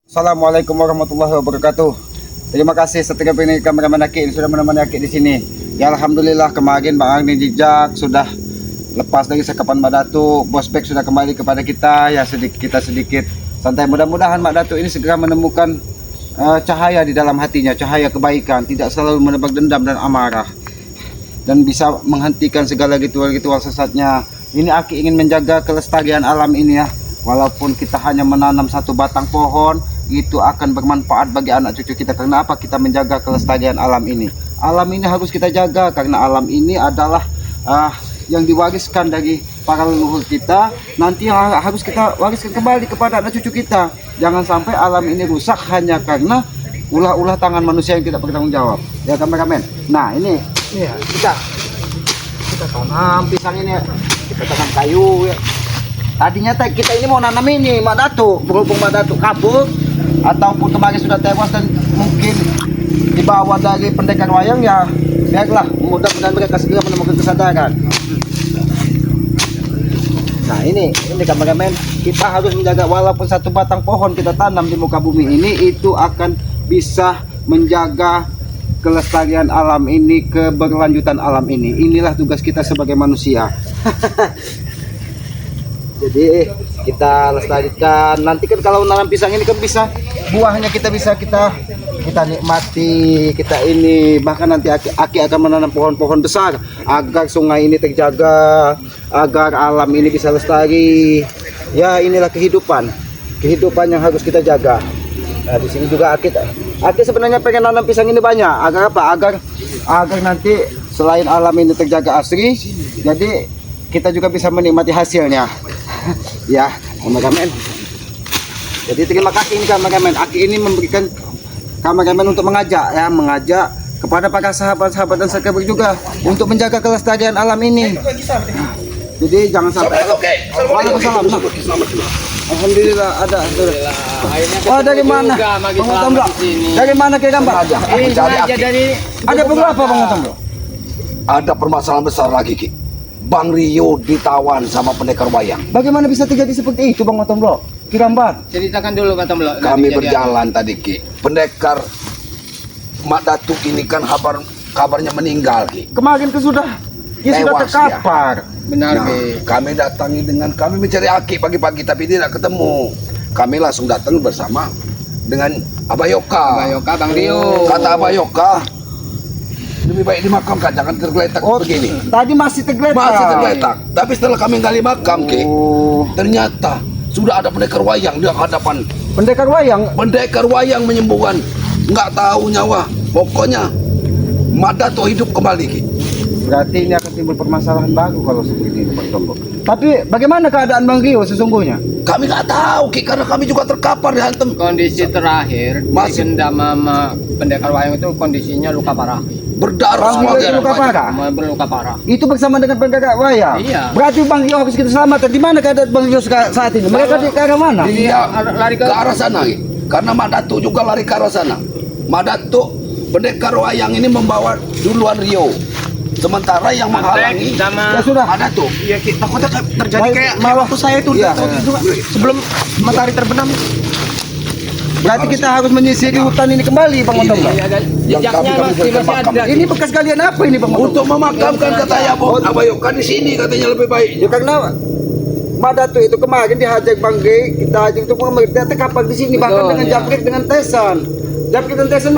Assalamualaikum warahmatullahi wabarakatuh. Terima kasih setia pengen kameramen Aki yang sudah menemani Aki di sini. Ya alhamdulillah kemarin Bang Agni Jejak sudah lepas dari sekapan Mbak Datu. Bospek sudah kembali kepada kita. Ya kita sedikit santai. Mudah-mudahan Mbak Datu ini segera menemukan cahaya di dalam hatinya, cahaya kebaikan, tidak selalu menebak dendam dan amarah, dan bisa menghentikan segala ritual-ritual sesatnya. Ini Aki ingin menjaga kelestarian alam ini ya. Walaupun kita hanya menanam satu batang pohon, itu akan bermanfaat bagi anak cucu kita. Karena apa? Kita menjaga kelestarian alam ini. Alam ini harus kita jaga karena alam ini adalah yang diwariskan dari para leluhur kita. Nanti yang harus kita wariskan kembali kepada anak cucu kita. Jangan sampai alam ini rusak hanya karena ulah-ulah tangan manusia yang tidak bertanggung jawab. Ya kameramen. Nah ini ya, kita tanam pisang ini, kita tanam kayu ya. Tadinya kita ini mau nanam ini Mbak Datu, berhubung Mbak Datu kabur ataupun kemarin sudah tewas dan mungkin dibawa dari pendekar wayang, ya biarlah, mudah-mudahan mereka segera menemukan kesadaran. Nah ini kameramen, kita harus menjaga walaupun satu batang pohon kita tanam di muka bumi ini, itu akan bisa menjaga kelestarian alam ini, keberlanjutan alam ini. Inilah tugas kita sebagai manusia. Jadi kita lestarikan. Nanti kan kalau nanam pisang ini kan bisa buahnya kita nikmati, kita ini bahkan nanti Aki akan menanam pohon-pohon besar agar sungai ini terjaga, agar alam ini bisa lestari. Ya inilah kehidupan yang harus kita jaga. Nah di sini juga Aki sebenarnya pengen nanam pisang ini banyak. Agar apa? Agar nanti selain alam ini terjaga asri, jadi kita juga bisa menikmati hasilnya. Ya kameramen, jadi terima kasih ini kameramen. Aki ini memberikan kameramen untuk mengajak kepada para sahabat-sahabat dan subscriber juga untuk menjaga kelestarian alam ini. Jadi jangan sampai. Waalaikumsalam. Alhamdulillah ada. Oh dari mana? Dari mana ke gambar? Ada beberapa Bang Otombro. Ada permasalahan besar lagi Ki. Bang Rio ditawan sama pendekar wayang. Bagaimana bisa terjadi seperti itu Bang Otombro? Kirambat. Ceritakan dulu Bang Otombro. Kami berjalan tadi Ki. Pendekar Mak Datu ini kan kabarnya meninggal Ki. Kemarin kan sudah terkapar. Benar Nah, Ki. kami datangi kami mencari Aki pagi-pagi tapi tidak ketemu. Kami langsung datang bersama dengan Abayoka. Abayoka Bang Rio. Kata Abayoka, lebih baik dimakamkan, jangan tergeletak begini. Tadi masih tergeletak. Tapi setelah kami gali makam Ki, ternyata sudah ada pendekar wayang di hadapan. Pendekar wayang Menyembuhkan, nggak tahu nyawa. Pokoknya Mak Datu hidup kembali Ki. Berarti ini akan timbul permasalahan baru kalau seperti ini Bang Otombro. Tapi bagaimana keadaan Bang Rio sesungguhnya? Kami nggak tahu Ki, karena kami juga terkapar dihantam. Kondisi terakhir Masih. dendam sama pendekar wayang itu kondisinya luka parah. Berdarah Bang Rio luka parah. Berluka parah. Itu bersama dengan pendekar wayang. Iya. Berarti Bang Rio harus kita selamatkan. Di mana keadaan Bang Rio saat ini? Mereka di arah mana? Dia lari ke arah sana Ki. Karena Mak Datu juga lari ke arah sana. Mak Datu pendekar wayang ini membawa duluan Rio. Sementara yang menghalangi sama Ya sudah. Mak Datu. Iya, takutnya terjadi Baik, kayak malah- waktu saya itu Iya. sebelum matahari terbenam. Berarti kita harus menyisiri hutan ini kembali Bang Otombro. jejaknya kami masih makam. ada. Ini bekas kalian apa ini Bang Otombro? Untuk memakamkan kata Abayoka di sini katanya lebih baik. Ya karena Mak Datu itu kemarin dihajar Bang Gey, kita hajar untuk mengerti terkapar di sini, bahkan dengan iya. Japrik dengan Tesan. Japrik dan Tesan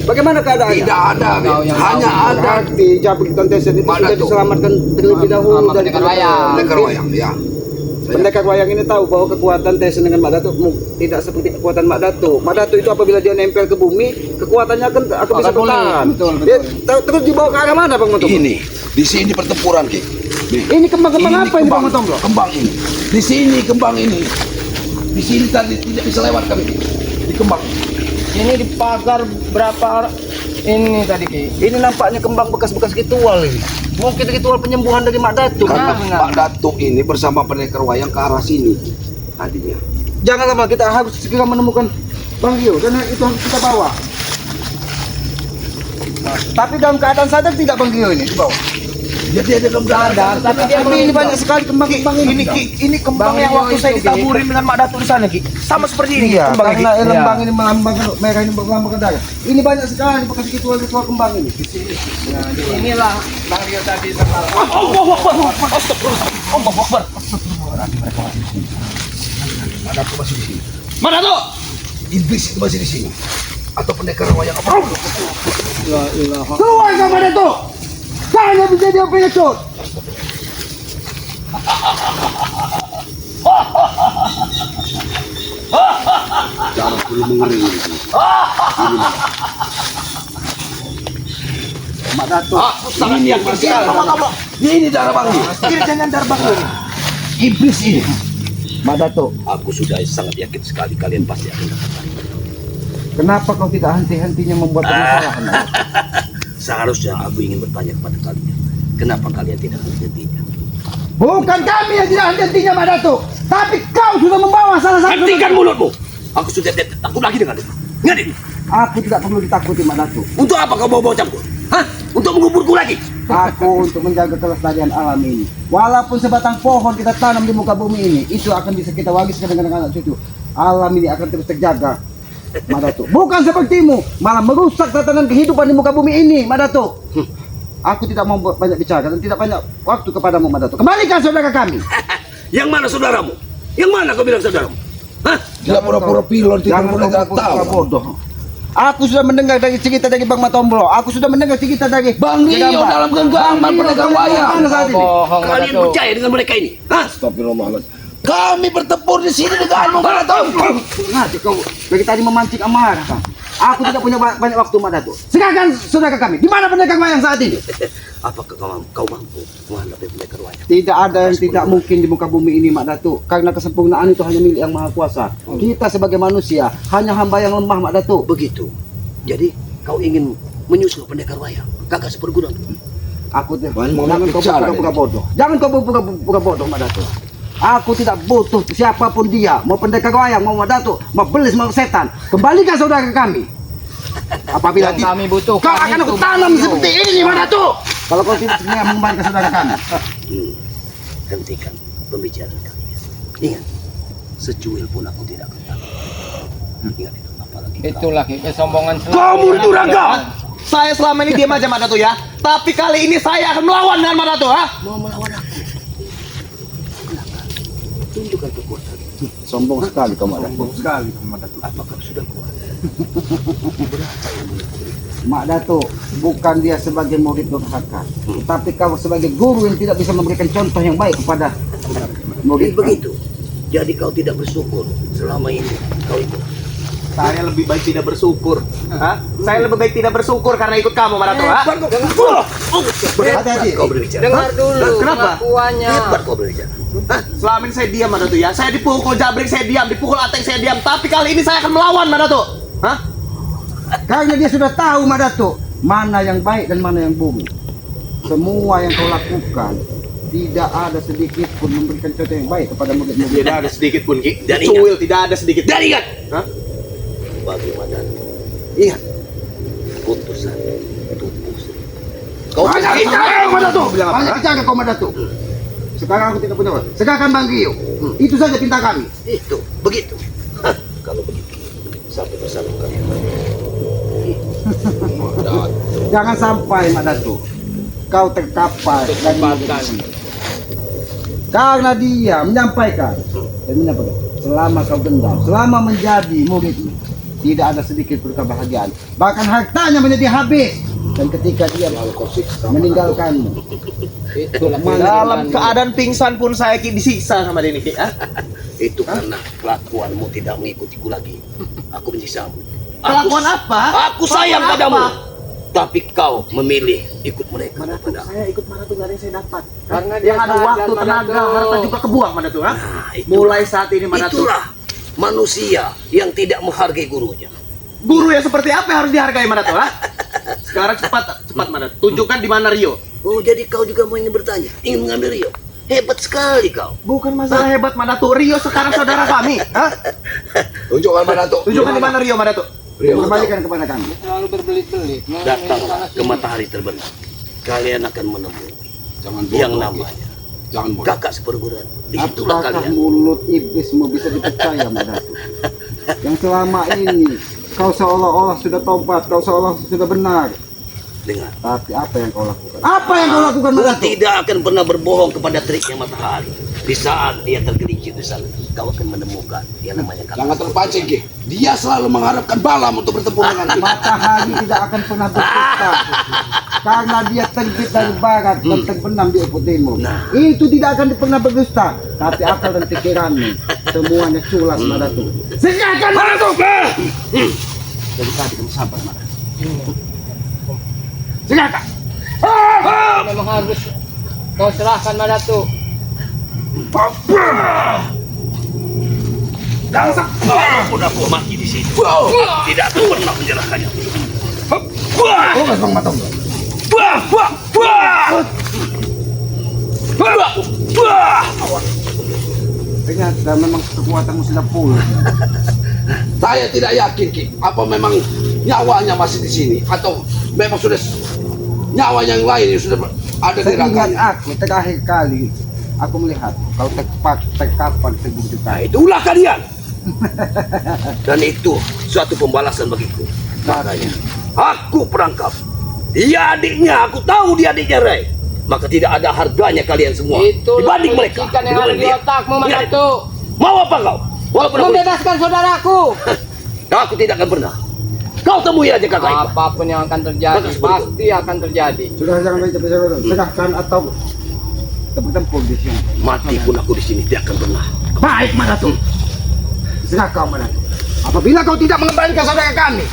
bagaimana keadaannya? Tidak ada, Ki. Hanya ada Berarti Japrik dan Tesan itu Mak sudah Datu. diselamatkan terlebih dahulu Sama dari pendekar wayang. pendekar wayang ya. Pendekar wayang ini tahu bahwa kekuatan Tesan dengan Mak Datu tidak seperti kekuatan Mak Datu. Mak Datu itu apabila dia nempel ke bumi, kekuatannya akan bisa pulih. bertahan. Betul. Dia terus dibawa ke arah mana Bang Otombro? Ini di sini pertempuran Ki. Nih. Ini kembang-kembang apa ini Bang Otombro? Kembang ini. Di sini kembang ini. Di sini tadi tidak bisa lewat kami. Di kembang. Ini di pagar berapa ini tadi Ki? Ini nampaknya kembang bekas-bekas ritual ini. Mungkin ritual penyembuhan dari Mak Datu. Karena benar. Mak Datu ini bersama pendekar wayang ke arah sini tadinya. Jangan lama, kita harus segera menemukan Bang Rio dan itu harus kita bawa. Tapi dalam keadaan sadar tidak Bang Rio ini di bawah? Jadi ada kembang. Tapi dia Tapi ini banyak sekali kembang-kembang ini. Ini kembang Bang yang Rio waktu saya itu, Ki. ditaburin dengan Mak Datu di sana Ki. sama seperti ini. Iya, kembang karena ini. lembang ini melambangkan merah ini melambangkan darah. Ini banyak sekali bekas ritual-ritual kembang ini. Inilah Bang Rio tadi terlalu. Mana tuh masih di sini? Mana tuh? Iblis itu masih di sini. Atau pendekar wayang apa? Keluar kamu Datuk! Kalian menjadi pengecot! Jangan perlu mengering di sini. Mak Datuk. Sangat yakin sekali. Ini darah Bang Rio. Ini jangan darbang lu. Iblis ini. Mak Datuk, Aku sudah sangat yakin sekali kalian pasti akan dapat. kenapa kau tidak henti-hentinya membuat permasalahan? Seharusnya aku ingin bertanya kepada kalian. Kenapa kalian tidak menghentinya? Bukan kami yang tidak henti-hentinya Mak Datuk, tapi kau sudah membawa salah satu. Hentikan mulutmu! Aku sudah tidak takut lagi dengan itu. Ngerti? Aku tidak perlu ditakuti Mak Datuk. Untuk apa kau bawa-bawa campur? Hah? Untuk menguburku lagi? Aku untuk menjaga kelestarian alam ini. Walaupun sebatang pohon kita tanam di muka bumi ini, itu akan bisa kita wariskan dengan anak cucu. Alam ini akan terus terjaga, Mak Datuk. Bukan sepertimu, malah merusak tatanan kehidupan di muka bumi ini, Mak Datuk. Aku tidak mau banyak bicara dan tidak banyak waktu kepadamu, Mak Datuk. Kembalikan saudara kami. Yang mana saudaramu? Yang mana kau bilang saudaramu? Hah? Jangan pura-pura pilon, jangan pura-pura bodoh. Aku sudah mendengar dari cerita dari Bang Matombro. Aku sudah mendengar cerita dari Bang Rio dalam genggaman pendekar wayang. Mana saat ini? Bohong Kalian Datuk. percaya dengan mereka ini? Hah? Astagfirullahaladzim. Kami bertempur di sini denganmu, mana tahu? Nanti kau dari tadi memancing amarah, Kang. Aku tidak punya banyak waktu, Mak Datuk. Sekarang saudara kami, di mana pendekar wayang saat ini? Apakah kau mampu menghadapi pendekar wayang? Tidak ada yang tidak mungkin di muka bumi ini, Mak Datuk. Karena kesempurnaan itu hanya milik Yang Maha Kuasa. Kita sebagai manusia hanya hamba yang lemah, Mak Datuk. Begitu. Jadi kau ingin menyusul pendekar wayang? Kakak seperguruan. Aku jangan kau pura-pura bodoh. Jangan kau pura-pura bodoh, Mak Datuk. Aku tidak butuh siapapun dia, mau pendekar wayang, mau Mak Datuk, mau belis, mau setan. Kembalikan saudara kami. Apabila Yang kami butuh. kau akan aku tanam seperti ini, Mak Datuk. Kalau kau tidak mengembalikan saudara kami. Hentikan pembicaraan kalian. Ingat, secuil pun aku tidak akan takut. Ingat itu, apalagi Itu lagi kesombongan. Kamu itu Rangga! Saya selama ini diam aja Mak Datuk ya. Tapi kali ini saya akan melawan dengan Mak Datuk, ha? Mau melawan aku? Kenapa? Tunjukkan kekuatan. Sombong sekali kau, Mak Datuk. Apakah sudah kuat? Mak Datuk, bukan dia sebagai murid durhaka, tapi kau sebagai guru yang tidak bisa memberikan contoh yang baik kepada murid. Begitu. Jadi kau tidak bersyukur selama ini kau itu. Saya lebih baik tidak bersyukur. Ha? Saya lebih baik tidak bersyukur karena ikut kamu, Mak Datuk, ha? Hati-hati. Kau berbicara. Dengar dulu Kenapa? pengakuannya. Hebat kau berbicara. Hah? Selama ini saya diam, Mak Datuk ya. Saya dipukul jabrik saya diam, dipukul ateng saya diam. Tapi kali ini saya akan melawan, Mak Datuk. Hah? Karena dia sudah tahu, Mak Datuk, mana yang baik dan mana yang buruk. Semua yang kau lakukan tidak ada sedikit pun memberikan contoh yang baik kepada murid-murid. Tidak ada sedikit pun, Ki. Dan Cuil tidak ada sedikit. Dan ingat, Hah? bagaimana? Ingat, putusan tupus. Kau Banyak bisa bicara, Mak Datuk. Bilang apa? Banyak bicara kau, Mak Datuk. Sekarang aku tidak punya waktu. Sekarang Bang Rio. Itu saja pinta kami. Itu, begitu. Hah, kalau begitu, sampai bersama kalian. Jangan sampai, Mak Datuk, kau terkapar dan karena dia menyampaikan selama kau dendam, selama menjadi muridmu, tidak ada sedikit pun kebahagiaan, bahkan hartanya menjadi habis. Dan ketika dia meninggalkanmu, Dalam keadaan pingsan pun saya Ki disiksa sama dia ini, Ki. Ha? Itu karena kelakuanmu tidak mengikutiku lagi. Aku menyiksamu. Kelakuan apa? Aku sayang Apa? padamu. Tapi kau memilih ikut mereka. Saya ikut Mak Datuk, nggak ada yang saya dapat. Karena dia Yang ada sadar, waktu, Mak tenaga, Datuk. harta juga kebuang, Mak Datuk, ha? Nah, itu. Mulai saat ini, Mak Datuk. Itulah manusia yang tidak menghargai gurunya. Guru yang seperti apa yang harus dihargai, Mak Datuk, ha? Sekarang cepat, Mak Datuk. Tunjukkan di mana Rio. Oh, jadi kau juga mau ingin bertanya, ingin mengambil Rio? Hebat sekali kau. Bukan masalah hebat, Mak Datuk. Rio sekarang saudara kami, ha? Tunjukkan mana tuh? Tunjukkan di mana Rio, Mak Datuk. kembalikan kepada kami. Selalu berbelit-belit. Datanglah ke matahari terbenam. Kalian akan menemui yang namanya Jangan bodoh. Kakak seperguruan. Disitulah Apakah kalian. mulut iblismu bisa dipercaya, Madatu? Yang selama ini kau seolah-olah sudah tobat, kau seolah sudah benar. Dengar. Tapi apa yang kau lakukan? Apa yang kau lakukan, Kau Madatu? tidak akan pernah berbohong kepada teriknya matahari. Di saat dia tergelincir di sana, kau akan menemukan yang namanya kakak. Jangan terpancing, Ki. Dia selalu mengharapkan Balam untuk bertemu dengan kita. Matahari tidak akan pernah berdusta karena dia terbit dari barat dan terbenam di ufuk timur. Nah. Itu tidak akan pernah berdusta, tapi akal dan pikiranmu semuanya culas, Madatu. Serahkan Madatu! Jadi tadi kamu sabar, Madatu. Serahkan! Memang harus kau serahkan Madatu. Walaupun aku mati di sini, tidak akan pernah menyerahkannya. Oh, Bang Matong. Ternyata memang kekuatanmu sudah full. Saya tidak yakin, Ki. Apa memang nyawanya masih di sini atau memang sudah nyawa yang lain yang sudah ada di Seingat rangkanya. aku terakhir kali aku melihat kau terkapar terbukti Nah, itulah kalian. Dan itu suatu pembalasan bagiku. Makanya aku perangkap. Dia adiknya, aku tahu dia adiknya Ray. Maka tidak ada harganya kalian semua Itu dibanding mereka. yang ada di Dibanding dia. otakmu, Ingat, Madatu. mau apa kau? Walaupun aku, Membebaskan saudaraku. aku tidak akan pernah. Kau temui aja kakak Iqbal. Apapun yang akan terjadi, Kakak seperti pasti akan terjadi. Sudah jangan banyak bicara. Serahkan atau tempur di sini. Mati pun aku di sini tidak akan pernah. Baik, Madatu. Serahkan, Madatu. Apabila kau tidak mengembalikan saudara kami,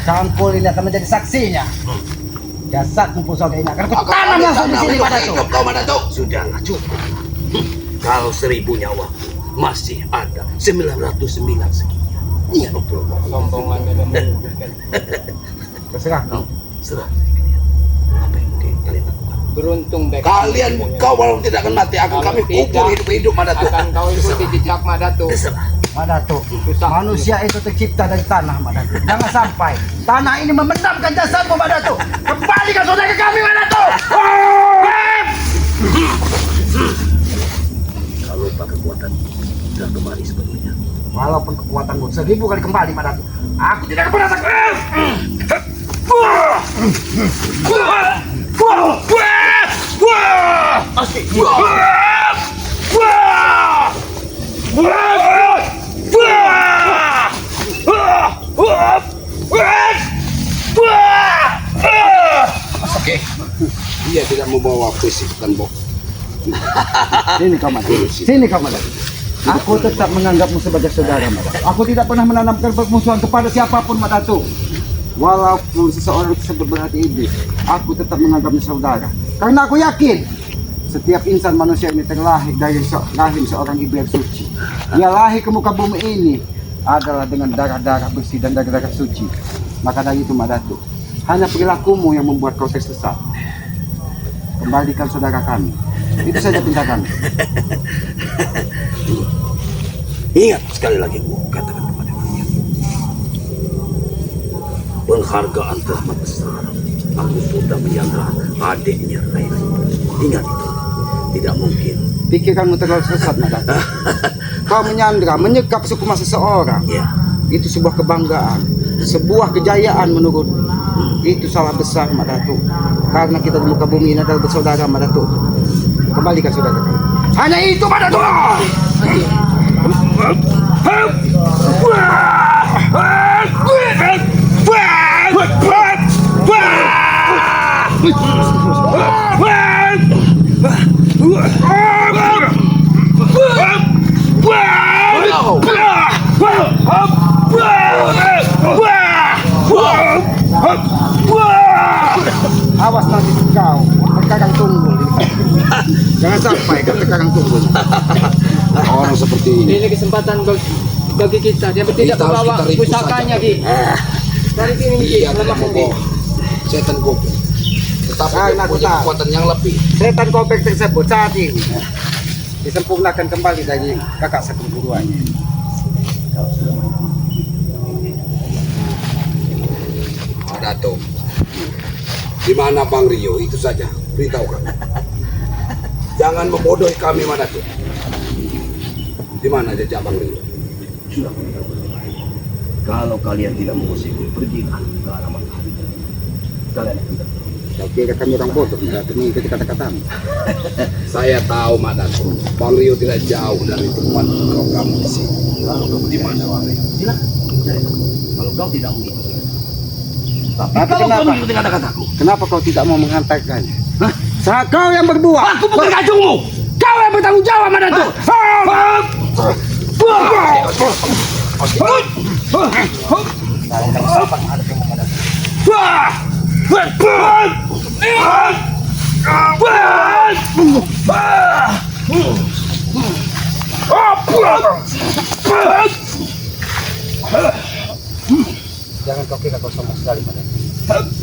Cangkul ini akan menjadi saksinya. Jasadmu pun saudara ini akan Aku kutanam langsung di sini, untuk Madatu. hidup kau, Madatu. Sudahlah cukup. Kalau 1000 nyawa masih ada 909 sekian. Iya betul. Sombongannya membutuhkan. Serahkan. Serah dari kalian. Apa yang mungkin kalian lakukan? Beruntung baik. Kalian kau walaupun tidak akan mati akan Kalau kami kubur tidak, hidup-hidup, Madatu. akan kau ikuti jejak Madatu. Terserah. Madatu, manusia itu tercipta dari tanah, Madatu. Jangan sampai tanah ini memendamkan jasadmu, Madatu. Kembalikan saudara kami, Madatu. Kalau lupa kekuatan dan kembali sepenuhnya. Walaupun kekuatanmu 1000 kali kembali, Madatu, aku tidak akan pernah takut. Oke. Dia tidak membawa fisik dan bok. Sini kau, Madatu. Sini kau, Madatu. Aku tetap menganggapmu sebagai saudara, Madatu. Aku tidak pernah menanamkan permusuhan kepada siapapun, Madatu. Walaupun seseorang tersebut berhati iblis, aku tetap menganggapnya saudara. Karena aku yakin setiap insan manusia ini terlahir dari rahim seorang ibu yang suci. Dia lahir ke muka bumi ini adalah dengan darah-darah bersih dan darah-darah suci. Maka dari itu, Madatu, hanya perilakumu yang membuat kau tersesat. Kembalikan saudara kami. Itu saja perintah kami. Ingat sekali lagi gua katakan kepada kalian. Penghargaan teramat besar. Aku sudah menyandra adiknya Rairi. Ingat itu. Tidak mungkin. Pikiranmu terlalu sesat, Madatu. Kau menyandra, menyekap sukma seseorang. Ya. Itu sebuah kebanggaan, sebuah kejayaan menurutmu. Itu salah besar, Madatu. Karena kita di muka bumi ini adalah bersaudara, Madatu. Kembalikan saudara kami. Hanya itu, Madatu. Awas nanti kau terkadang tunggul. Jangan sampai kau terkadang tunggul. Orang seperti ini. Ini kesempatan bagi kita. Dia tidak Kita harus membawa kita ringkus pusakanya, saja. Ki. Dari sini, Ki. Dia tidak Lemah, Ki. membawa setan kopek. Tetapi dia Karena punya kita- kekuatan yang lebih. Setan kopek tersebut saat ini disempurnakan kembali dari kakak seperguruannya. Dato. Di mana Bang Rio itu saja beritahukan. Jangan membodohi kami, Madatuk. Di mana jejak Bang Rio? Sudah kalau kalian tidak mengusirku, pergilah ke arah matahari. Kalian akan tertolong. Kau kira kami orang bodoh, Madatuk mengikuti kata-katamu. Saya tahu, Madatuk. Bang Rio tidak jauh dari tempat kau kamu di sini. Kalau kamu di mana, Bang Rio? Silakan. Kalau kau tidak mengikuti, tapi Tapi kalau kau kenapa? mengikuti kata-kataku, Kenapa kau tidak mau menghantarkannya? Saat kau yang berbuat. aku bukan kacungmu. Kau yang bertanggung jawab, Madatuk. Jangan kau kira kau sama sekali, Madatuk.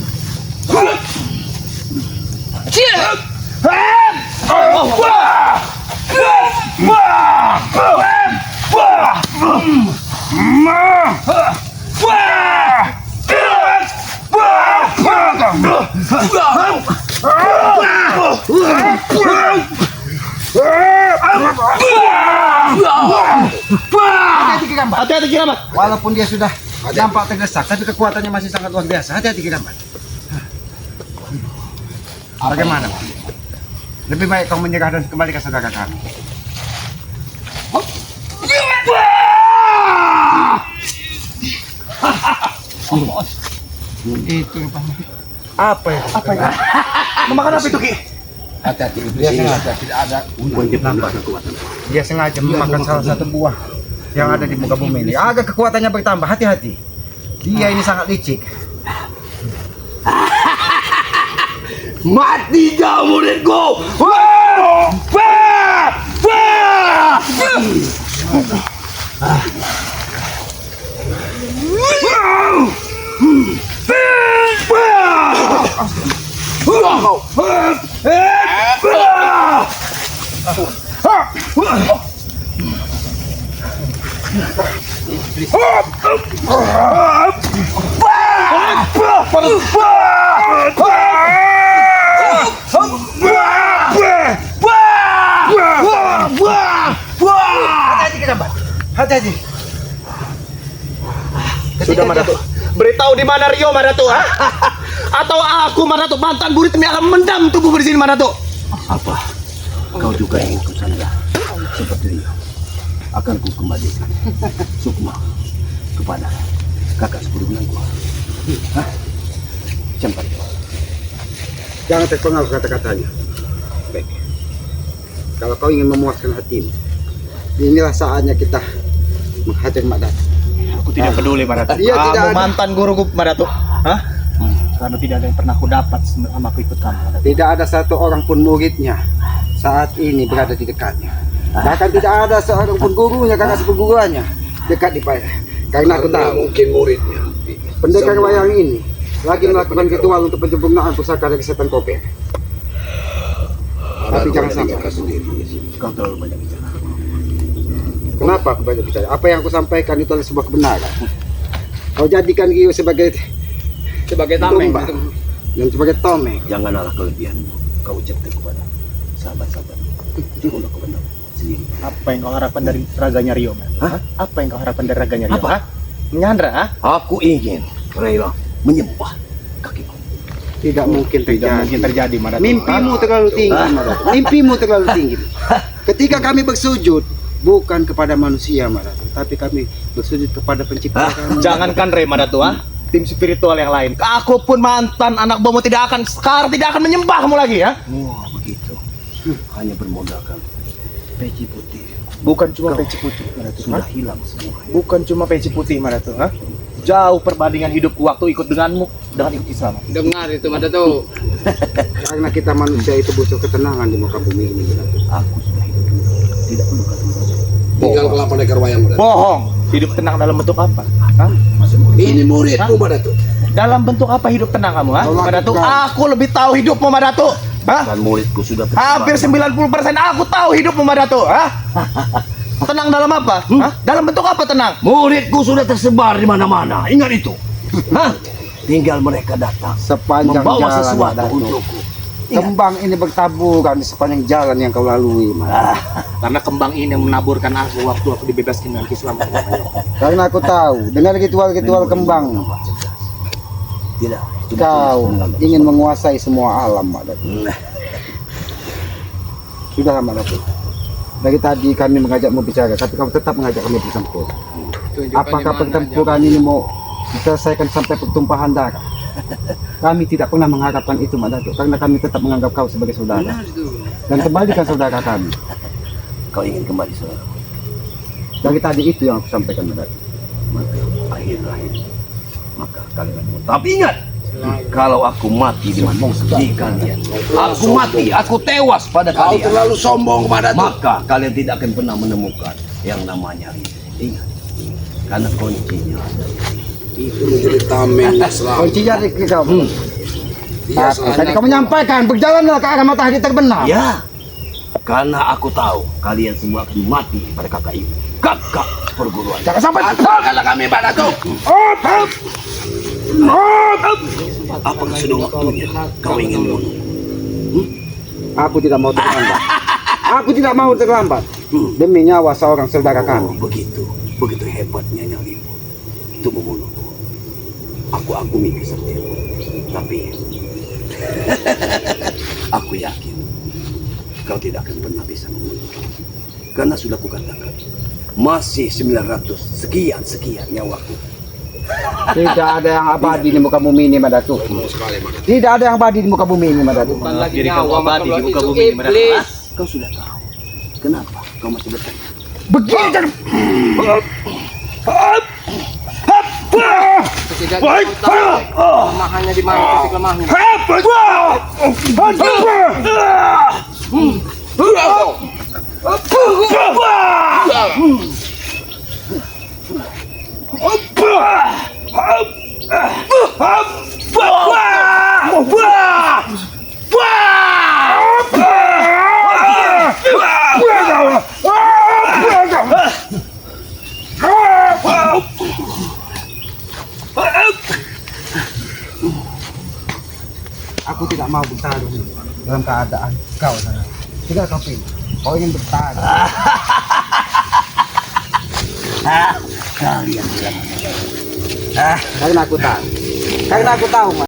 Hati-hati Kirambat. Walaupun dia sudah nampak terdesak, tapi kekuatannya masih sangat luar biasa. Hati-hati Kirambat. Bagaimana? Lebih baik kau menyerah dan kembali ke saudara kami. Itu apa ya? Apa ya? Memakan apa itu Ki? Hati-hati, iblis Dia ini sengaja. tidak ada Dia sengaja memakan salah satu buah yang ada di muka bumi ini. Agar kekuatannya bertambah. Hati-hati. Dia ini sangat licik. Mati kau, muridku. Hati-hati Kirambat. Hati-hati. Sudah Madatuk. Beritahu di mana Rio Madatuk, ha? Atau aku Madatuk mantan burit ini akan mendam tubuh di sini Madatuk. Apa? Kau juga ingin kusanda seperti dia? Akan ku kembalikan Sukma kepada kakak sepupuku. Hah? Cepat. Jangan terpengaruh kata-katanya. Baik. Kalau kau ingin memuaskan hatimu, inilah saatnya kita menghajar Mak Datuk. Aku tidak peduli Madatuk. Iya, tidak Kamu ada. mantan guruku Madatuk. Hah? Karena tidak ada yang pernah aku dapat sama aku ikut kamu Madatuk. Tidak ada satu orang pun muridnya saat ini berada di dekatnya. Bahkan tidak ada seorang pun gurunya, kakak sepupunya dekat di Paya. Karena aku tahu mungkin muridnya. pendekar Semua. wayang ini lagi melakukan ritual untuk penyempurnaan pusaka dari setan Koper. Tapi jangan sampai. Sendiri. Kau terlalu banyak bicara. Kenapa aku banyak bicara? Apa yang aku sampaikan itu adalah sebuah kebenaran. Kau jadikan Rio sebagai tameng. tumbal dan sebagai tomeng. Janganlah kelebihan kau ucapkan kepada sahabat-sahabat. Itulah kebenaran sendiri. Apa yang kau harapkan dari raganya Rio? Hah? Apa yang kau harapkan dari raganya Rio? Apa? Hah? Menyandra, ha? Aku ingin rela menyembah kakimu. Tidak mungkin Tidak terjadi. mungkin terjadi Madatuk. Mimpimu terlalu tinggi, Madatuk. Mimpimu terlalu tinggi. Ketika kami bersujud bukan kepada manusia, Madatuk, tapi kami bersujud kepada pencipta kami. Jangankan Rey Madatuk, ha? Tim spiritual yang lain. Aku pun mantan anak bomo tidak akan menyembah kamu lagi, ya? Wah, begitu. Hanya bermodalkan peci putih. Bukan cuma Kau peci putih, Madatuk. Sudah Ha? hilang semua. Bukan cuma peci putih, Madatuk, ha? Jauh perbandingan hidupku waktu ikut denganmu dengan ikut Islam. Dengar itu Madatuk. Karena kita manusia itu butuh ketenangan di muka bumi ini, Madatuk. Aku sudah hidup. Tidak perlu kata Tinggal kelapa pendekar wayang Madatuk. Bohong. Hidup tenang dalam bentuk apa? Ha? Ini muridmu Madatuk. Dalam bentuk apa hidup tenang kamu, ha? Allah Madatuk, Akbar. aku lebih tahu hidupmu, Madatuk. Hah? Dan muridku sudah tersebar. Hampir 90% aku tahu hidupmu, Madatuk, ha? Tenang dalam apa? Hah? Dalam bentuk apa tenang? Muridku sudah tersebar di mana-mana. Ingat itu. Hah? Tinggal mereka datang Sepanjang membawa jalan, sesuatu Madatuk. untukku. Kembang ini bertaburan di sepanjang jalan yang kau lalui, Madatuk. Karena kembang ini yang menaburkan aku waktu aku dibebaskan dari Islam. Karena aku tahu dengan ritual-ritual kembang Tidak. kau ingin menguasai semua alam, Madatuk. Sudah, Madatuk. Dari tadi kami mengajakmu bicara, tapi kamu tetap mengajak kami bertempur. Apakah pertempuran ini mau diselesaikan sampai pertumpahan darah? Kami tidak pernah mengharapkan itu, Madatuk, karena kami tetap menganggap kau sebagai saudara. Dan kembalikan saudara kami. Kau ingin kembali saudara. Dari tadi itu yang aku sampaikan, Madatuk. Maka akhir-akhir maka kalian mau. Tapi ingat, kalau aku mati di kalian, aku mati, aku tewas pada Kau kalian. terlalu sombong kepada Datuk. Maka kalian tidak akan pernah menemukan yang namanya Rio. Ingat, karena kuncinya ada. Itu menjadi tameng Islam. Kuncinya di kau. Dia Tadi kamu menyampaikan, berjalanlah ke arah matahari terbenam. Ya, karena aku tahu kalian semua akan mati pada kakak ibu, kakak perguruan. Jangan sampai. Antarkanlah kami Pak Datuk. Apakah sudah waktunya kau ingin bunuh? Aku tidak mau terlambat. Aku tidak mau terlambat. Demi nyawa seorang saudara kami. Begitu hebatnya nyalimu untuk membunuhku. Aku akui kesaktianmu, tapi aku yakin kau tidak akan pernah bisa membunuhku. Karena sudah kukatakan, masih 900 sekian nyawaku. Tidak ada yang abadi di muka bumi ini, Madatuk. Tidak ada yang abadi di muka bumi ini, Madatuk. Diri kamu abadi di muka bumi ini, Madatuk. Kau sudah tahu. Kenapa kau masih bertanya? Begini kan. Kelemahannya di mana? Kelemahannya. Aku tidak mau bertarung dalam keadaan kau sana. Tidak kau pilih. Kau ingin bertarung. Kalian tidak. Karena aku tahu. Karena aku tahu, Mas.